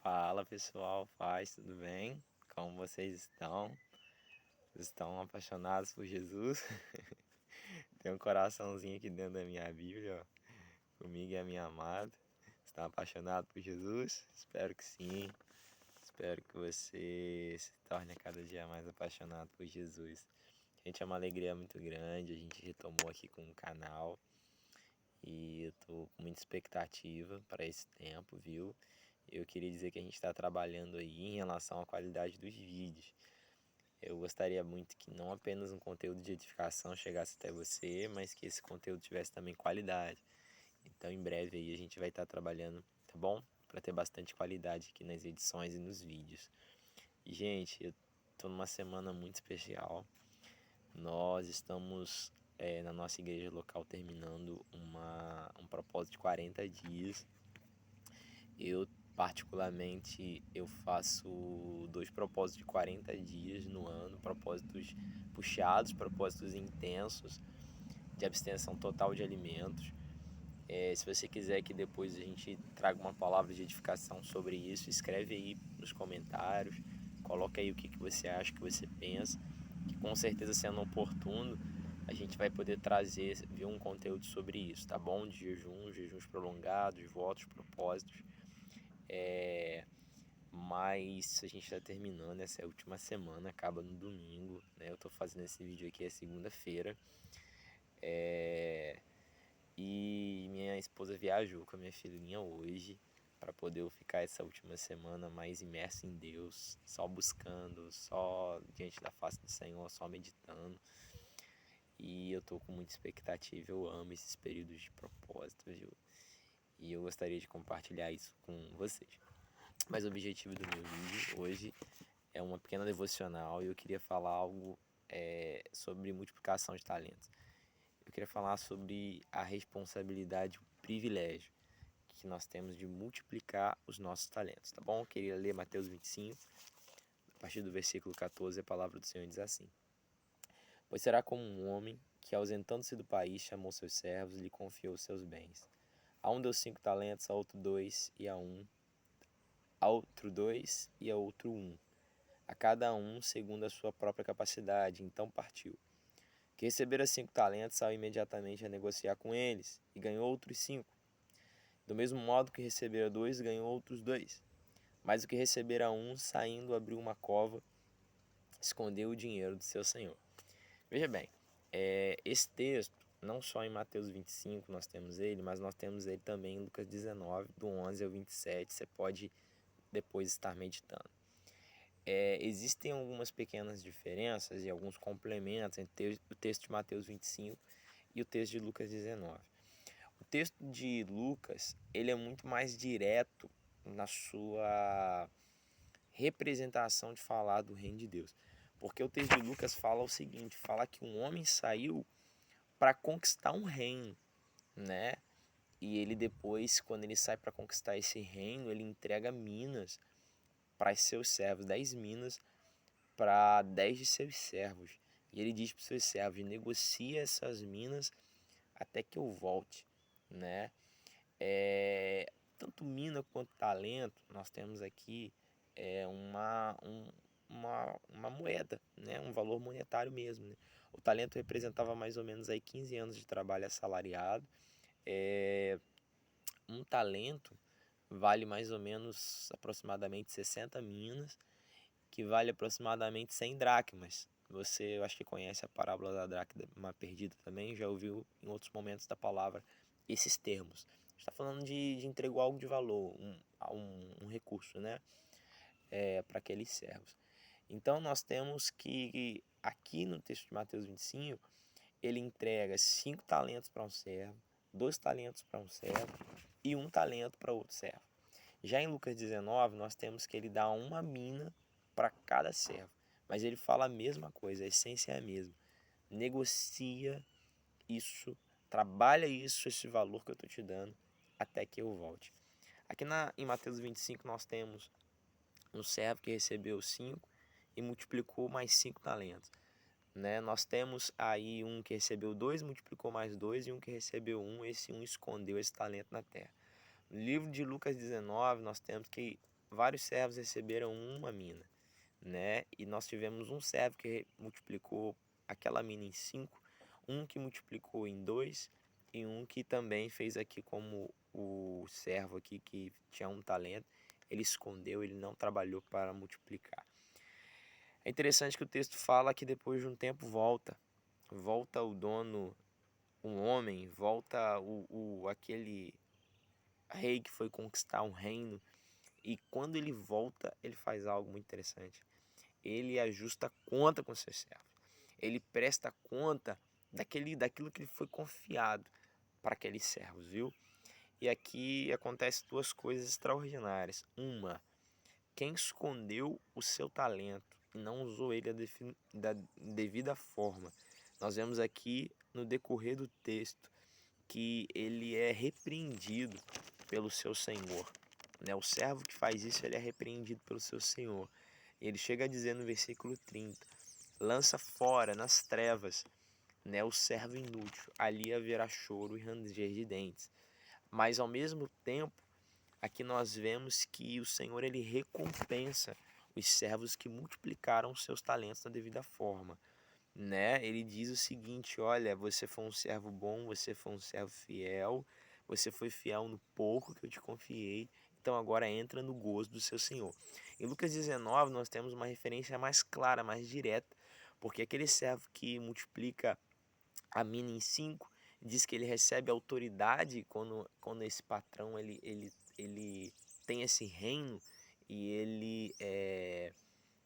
Fala pessoal, tudo bem? Como vocês estão? Vocês estão apaixonados por Jesus? Tem um coraçãozinho aqui dentro da minha Bíblia, ó. Comigo é a minha amada. Estão apaixonados por Jesus? Espero que sim. Espero que você se torne a cada dia mais apaixonado por Jesus. Gente, é uma alegria muito grande. A gente retomou aqui com o canal. E eu tô com muita expectativa para esse tempo, viu? Eu queria dizer que a gente está trabalhando aí em relação à qualidade dos vídeos. Eu gostaria muito que não apenas um conteúdo de edificação chegasse até você, mas que esse conteúdo tivesse também qualidade. Então, em breve aí a gente vai estar trabalhando, tá bom? Para ter bastante qualidade aqui nas edições e nos vídeos. E, gente, eu tô numa semana muito especial. Nós estamos na nossa igreja local terminando um propósito de 40 dias. Eu, particularmente, eu faço 2 propósitos de 40 dias no ano, propósitos puxados, propósitos intensos, de abstenção total de alimentos. Se você quiser que depois a gente traga uma palavra de edificação sobre isso, escreve aí nos comentários, coloca aí o que você acha, o que você pensa, que com certeza, sendo oportuno, a gente vai poder trazer, ver um conteúdo sobre isso, tá bom? De jejuns prolongados, votos, propósitos. Mas a gente está terminando, essa é a última semana, acaba no domingo, né? Eu tô fazendo esse vídeo aqui, é segunda-feira. E minha esposa viajou com a minha filhinha hoje para poder eu ficar essa última semana mais imerso em Deus, só buscando, só diante da face do Senhor, só meditando. E eu tô com muita expectativa, eu amo esses períodos de propósito, viu? E eu gostaria de compartilhar isso com vocês. Mas o objetivo do meu vídeo hoje é uma pequena devocional e eu queria falar algo sobre multiplicação de talentos. Eu queria falar sobre a responsabilidade, o privilégio que nós temos de multiplicar os nossos talentos, tá bom? Eu queria ler Mateus 25, a partir do versículo 14, a palavra do Senhor diz assim: Pois será como um homem que, ausentando-se do país, chamou seus servos e lhe confiou seus bens. A um deu 5 talentos, a outro 2 e a outro 2 e a outro 1, a cada um segundo a sua própria capacidade. Então partiu. Que recebera 5 talentos, saiu imediatamente a negociar com eles, e ganhou outros 5. Do mesmo modo que recebera 2, ganhou outros 2. Mas o que recebera 1, saindo, abriu uma cova, escondeu o dinheiro do seu senhor. Veja bem, esse texto, não só em Mateus 25 nós temos ele, mas nós temos ele também em Lucas 19, do 11 ao 27, você pode depois estar meditando. Existem algumas pequenas diferenças e alguns complementos entre o texto de Mateus 25 e o texto de Lucas 19. O texto de Lucas, ele é muito mais direto na sua representação de falar do reino de Deus. Porque o texto de Lucas fala o seguinte, fala que um homem saiu para conquistar um reino, né? E ele depois, quando ele sai para conquistar esse reino, ele entrega minas para seus servos, 10 minas para 10 de seus servos. E ele diz para os seus servos, negocia essas minas até que eu volte, né? Tanto mina quanto talento, nós temos aqui uma moeda, né? Um valor monetário mesmo, né? O talento representava mais ou menos aí 15 anos de trabalho assalariado. Um talento vale mais ou menos aproximadamente 60 minas, que vale aproximadamente 100 dracmas. Você, eu acho que conhece a parábola da dracma perdida também, já ouviu em outros momentos da palavra esses termos. Está falando de entregou algo de valor, um recurso, né? Para aqueles servos. Então nós temos que aqui no texto de Mateus 25, ele entrega 5 talentos para um servo, 2 talentos para um servo e 1 talento para outro servo. Já em Lucas 19, nós temos que ele dá uma mina para cada servo. Mas ele fala a mesma coisa, a essência é a mesma. Negocia isso, trabalha isso, esse valor que eu estou te dando, até que eu volte. Aqui em Mateus 25 nós temos um servo que recebeu 5 e multiplicou mais 5 talentos. Né? Nós temos aí um que recebeu 2, multiplicou mais 2, e um que recebeu 1, esse 1 escondeu esse talento na terra. No livro de Lucas 19, nós temos que vários servos receberam uma mina, né? E nós tivemos um servo que multiplicou aquela mina em 5, um que multiplicou em 2 e um que também fez aqui como o servo aqui que tinha um talento, ele escondeu, ele não trabalhou para multiplicar. É interessante que o texto fala que depois de um tempo volta o dono, um homem, volta aquele rei que foi conquistar um reino, e quando ele volta, ele faz algo muito interessante. Ele ajusta conta com seus servos. Ele presta conta daquilo que lhe foi confiado para aqueles servos, viu? E aqui acontece duas coisas extraordinárias. Uma, quem escondeu o seu talento e não usou ele da devida forma. Nós vemos aqui no decorrer do texto que ele é repreendido pelo seu senhor. Né? O servo que faz isso, ele é repreendido pelo seu senhor. Ele chega a dizer no versículo 30, lança fora nas trevas, né, o servo inútil, ali haverá choro e ranger de dentes. Mas ao mesmo tempo, aqui nós vemos que o Senhor ele recompensa os servos que multiplicaram os seus talentos da devida forma, né? Ele diz o seguinte: olha, você foi um servo bom, você foi um servo fiel, você foi fiel no pouco que eu te confiei, então agora entra no gozo do seu Senhor. Em Lucas 19 nós temos uma referência mais clara, mais direta, porque aquele servo que multiplica a mina em 5 diz que ele recebe autoridade quando esse patrão ele tem esse reino e ele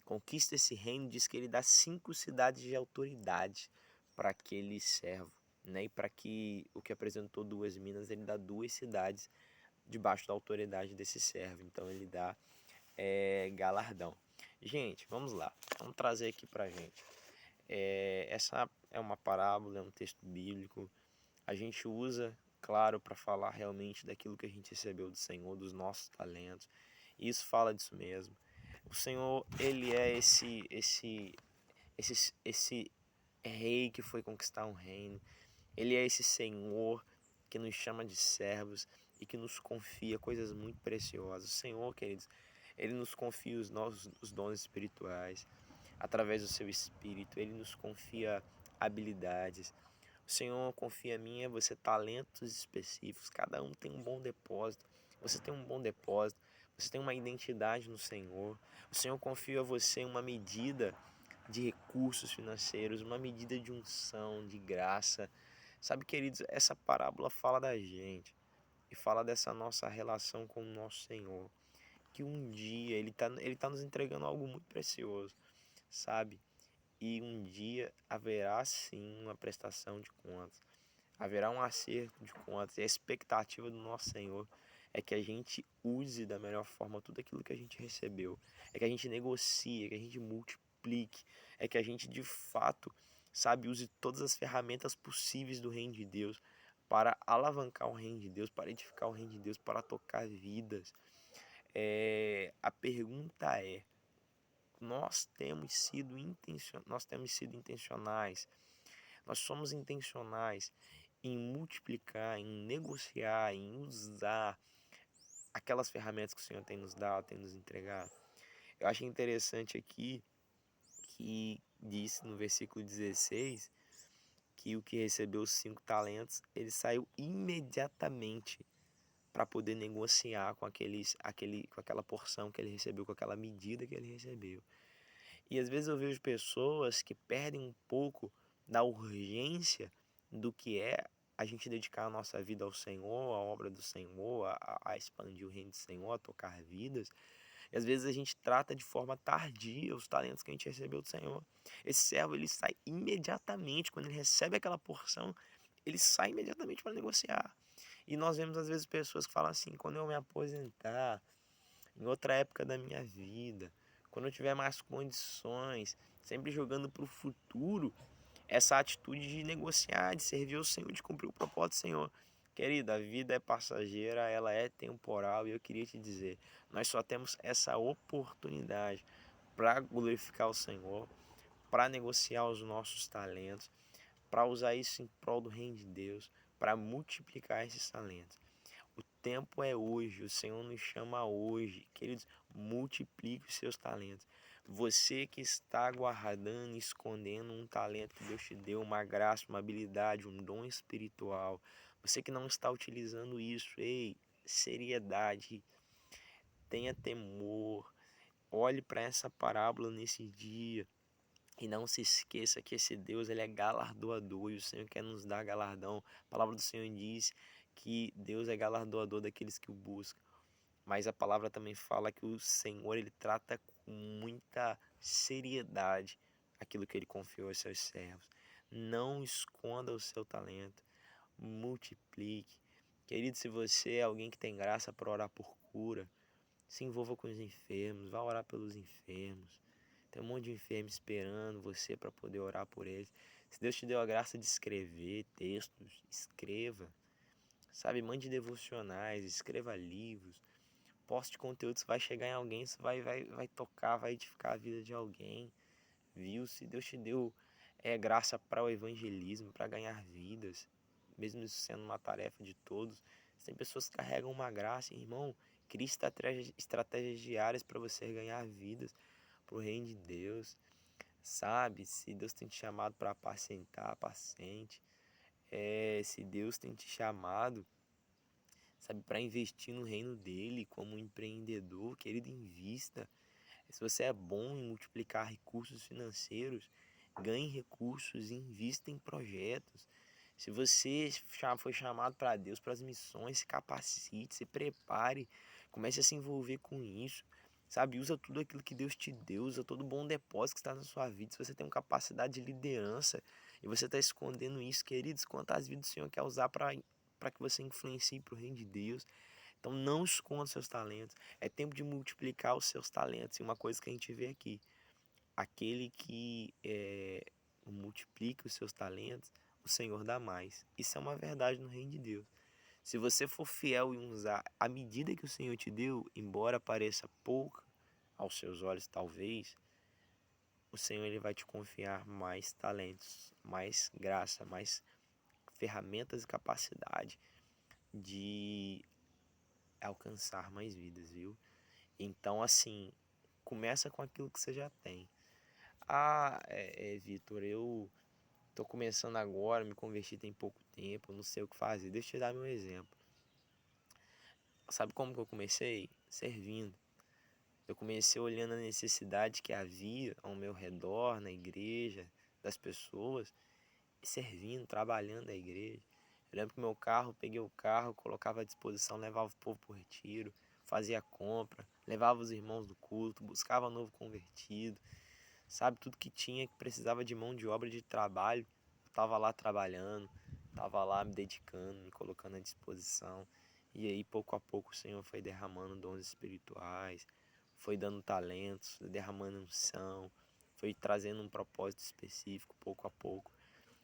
conquista esse reino, diz que ele dá 5 cidades de autoridade para aquele servo, né? E para que o que apresentou 2 minas, ele dá 2 cidades debaixo da autoridade desse servo. Então ele dá galardão. Gente, vamos lá. Vamos trazer aqui para gente. Essa é uma parábola, é um texto bíblico. A gente usa, claro, para falar realmente daquilo que a gente recebeu do Senhor, dos nossos talentos. E isso fala disso mesmo. O Senhor, ele é esse rei que foi conquistar um reino. Ele é esse Senhor que nos chama de servos e que nos confia coisas muito preciosas. O Senhor, queridos, ele nos confia os dons espirituais através do seu Espírito. Ele nos confia habilidades. O Senhor confia a mim e a você talentos específicos. Cada um tem um bom depósito. Você tem um bom depósito. Você tem uma identidade no Senhor. O Senhor confia a você uma medida de recursos financeiros, uma medida de unção, de graça. Sabe, queridos, essa parábola fala da gente e fala dessa nossa relação com o nosso Senhor. Que um dia ele tá nos entregando algo muito precioso, sabe? E um dia haverá sim uma prestação de contas, haverá um acerto de contas. E a expectativa do nosso Senhor é que a gente use da melhor forma tudo aquilo que a gente recebeu, é que a gente negocie, é que a gente multiplique, é que a gente de fato, sabe, use todas as ferramentas possíveis do reino de Deus para alavancar o reino de Deus, para edificar o reino de Deus, para tocar vidas. A pergunta é: nós temos sido intencionais, nós somos intencionais em multiplicar, em negociar, em usar aquelas ferramentas que o Senhor tem nos dado, tem nos entregado? Eu acho interessante aqui que disse no versículo 16 que o que recebeu os 5 talentos, ele saiu imediatamente para poder negociar com aquela porção que ele recebeu, com aquela medida que ele recebeu. E às vezes eu vejo pessoas que perdem um pouco da urgência do que é a gente dedicar a nossa vida ao Senhor, à obra do Senhor, a expandir o reino do Senhor, a tocar vidas. E às vezes a gente trata de forma tardia os talentos que a gente recebeu do Senhor. Esse servo, ele sai imediatamente, quando ele recebe aquela porção, ele sai imediatamente para negociar. E nós vemos às vezes pessoas que falam assim: quando eu me aposentar, em outra época da minha vida, quando eu tiver mais condições, sempre jogando para o futuro, essa atitude de negociar, de servir ao Senhor, de cumprir o propósito do Senhor. Querida, a vida é passageira, ela é temporal, e eu queria te dizer, nós só temos essa oportunidade para glorificar o Senhor, para negociar os nossos talentos, para usar isso em prol do reino de Deus, para multiplicar esses talentos. O tempo é hoje, o Senhor nos chama hoje. Queridos, multiplique os seus talentos. Você que está guardando, escondendo um talento que Deus te deu, uma graça, uma habilidade, um dom espiritual. Você que não está utilizando isso, ei, seriedade, tenha temor. Olhe para essa parábola nesse dia. E não se esqueça que esse Deus, ele é galardoador e o Senhor quer nos dar galardão. A palavra do Senhor diz que Deus é galardoador daqueles que o buscam. Mas a palavra também fala que o Senhor, ele trata com muita seriedade aquilo que ele confiou aos seus servos. Não esconda o seu talento, multiplique. Querido, se você é alguém que tem graça para orar por cura, se envolva com os enfermos, vá orar pelos enfermos. Tem um monte de enfermo esperando você para poder orar por eles. Se Deus te deu a graça de escrever textos, escreva. Sabe, mande devocionais, escreva livros. Poste conteúdo, isso vai chegar em alguém, isso vai tocar, vai edificar a vida de alguém. Viu? Se Deus te deu graça para o evangelismo, para ganhar vidas, mesmo isso sendo uma tarefa de todos, tem pessoas que carregam uma graça, irmão. Crie estratégias diárias para você ganhar vidas para o reino de Deus. Sabe, se Deus tem te chamado para apacentar, apacente. Se Deus tem te chamado, sabe, para investir no reino dele como um empreendedor, querido, invista. Se você é bom em multiplicar recursos financeiros, ganhe recursos e invista em projetos. Se você foi chamado para Deus, para as missões, se capacite, se prepare, comece a se envolver com isso. Sabe, usa tudo aquilo que Deus te deu, usa todo o bom depósito que está na sua vida. Se você tem uma capacidade de liderança e você está escondendo isso, queridos, quantas vidas o Senhor quer usar para que você influencie para o reino de Deus. Então não esconda seus talentos. É tempo de multiplicar os seus talentos. E uma coisa que a gente vê aqui, aquele que multiplica os seus talentos, o Senhor dá mais. Isso é uma verdade no reino de Deus. Se você for fiel em usar a medida que o Senhor te deu, embora pareça pouca aos seus olhos talvez, o Senhor ele vai te confiar mais talentos, mais graça, mais ferramentas e capacidade de alcançar mais vidas, viu? Então, assim, começa com aquilo que você já tem. Vitor, eu tô começando agora, me converti tem pouco tempo, não sei o que fazer. Deixa eu te dar meu exemplo. Sabe como que eu comecei? Servindo. Eu comecei olhando a necessidade que havia ao meu redor, na igreja, das pessoas, e servindo, trabalhando na igreja. Eu lembro que meu carro, peguei o carro, colocava à disposição, levava o povo para o retiro, fazia compra, levava os irmãos do culto, buscava novo convertido, sabe, tudo que tinha que precisava de mão de obra de trabalho, eu estava lá trabalhando, estava lá me dedicando, me colocando à disposição. E aí, pouco a pouco, o Senhor foi derramando dons espirituais, foi dando talentos, derramando unção, foi trazendo um propósito específico, pouco a pouco.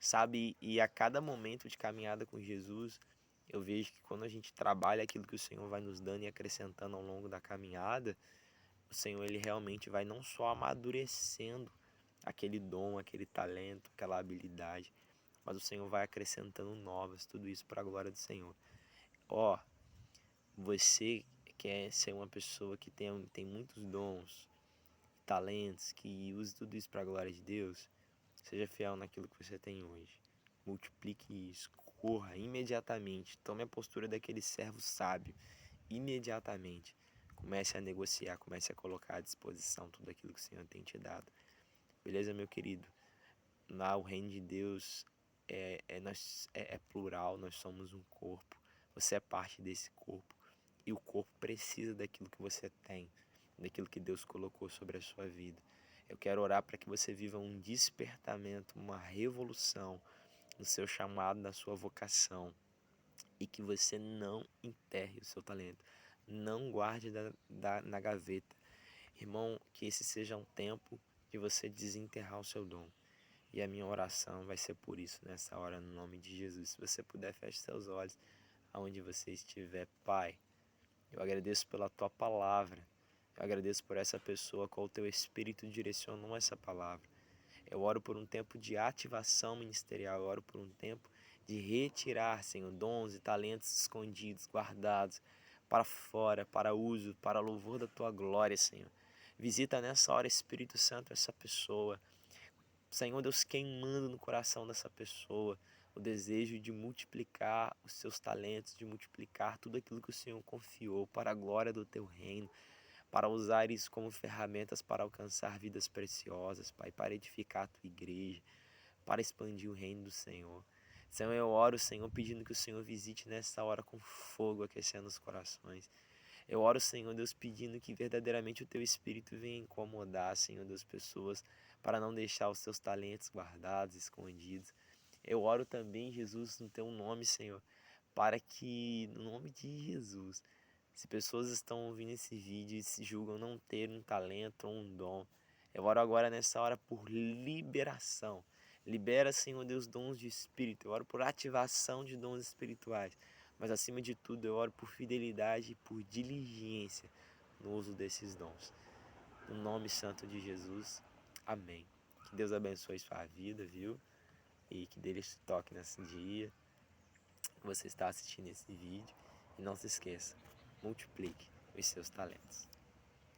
Sabe, e a cada momento de caminhada com Jesus, eu vejo que quando a gente trabalha aquilo que o Senhor vai nos dando e acrescentando ao longo da caminhada, o Senhor ele realmente vai não só amadurecendo aquele dom, aquele talento, aquela habilidade, mas o Senhor vai acrescentando novas, tudo isso para a glória do Senhor. Ó, você quer ser uma pessoa que tem muitos dons, talentos, que use tudo isso para a glória de Deus? Seja fiel naquilo que você tem hoje. Multiplique isso. Corra imediatamente. Tome a postura daquele servo sábio. Imediatamente. Comece a negociar. Comece a colocar à disposição tudo aquilo que o Senhor tem te dado. Beleza, meu querido? Lá o reino de Deus é plural. Nós somos um corpo. Você é parte desse corpo. E o corpo precisa daquilo que você tem. Daquilo que Deus colocou sobre a sua vida. Eu quero orar para que você viva um despertamento, uma revolução no seu chamado, na sua vocação. E que você não enterre o seu talento. Não guarde na gaveta. Irmão, que esse seja um tempo de você desenterrar o seu dom. E a minha oração vai ser por isso nessa hora, no nome de Jesus. Se você puder, feche seus olhos aonde você estiver. Pai, eu agradeço pela tua palavra. Eu agradeço por essa pessoa, qual o teu Espírito direcionou essa palavra. Eu oro por um tempo de ativação ministerial, eu oro por um tempo de retirar, Senhor, dons e talentos escondidos, guardados para fora, para uso, para louvor da Tua glória, Senhor. Visita nessa hora, Espírito Santo, essa pessoa. Senhor Deus, queimando no coração dessa pessoa o desejo de multiplicar os seus talentos, de multiplicar tudo aquilo que o Senhor confiou para a glória do Teu reino, para usar isso como ferramentas para alcançar vidas preciosas, Pai, para edificar a Tua igreja, para expandir o reino do Senhor. Senhor, eu oro, Senhor, pedindo que o Senhor visite nessa hora com fogo, aquecendo os corações. Eu oro, Senhor Deus, pedindo que verdadeiramente o Teu Espírito venha incomodar, Senhor Deus, pessoas, para não deixar os Seus talentos guardados, escondidos. Eu oro também, Jesus, no Teu nome, Senhor, para que, no nome de Jesus, se pessoas estão ouvindo esse vídeo e se julgam não ter um talento ou um dom, eu oro agora nessa hora por liberação. Libera, Senhor Deus, dons de espírito. Eu oro por ativação de dons espirituais. Mas acima de tudo, eu oro por fidelidade e por diligência no uso desses dons. No nome santo de Jesus. Amém. Que Deus abençoe sua vida, viu? E que Deus te toque nesse dia que você está assistindo esse vídeo. E não se esqueça, multiplique os seus talentos.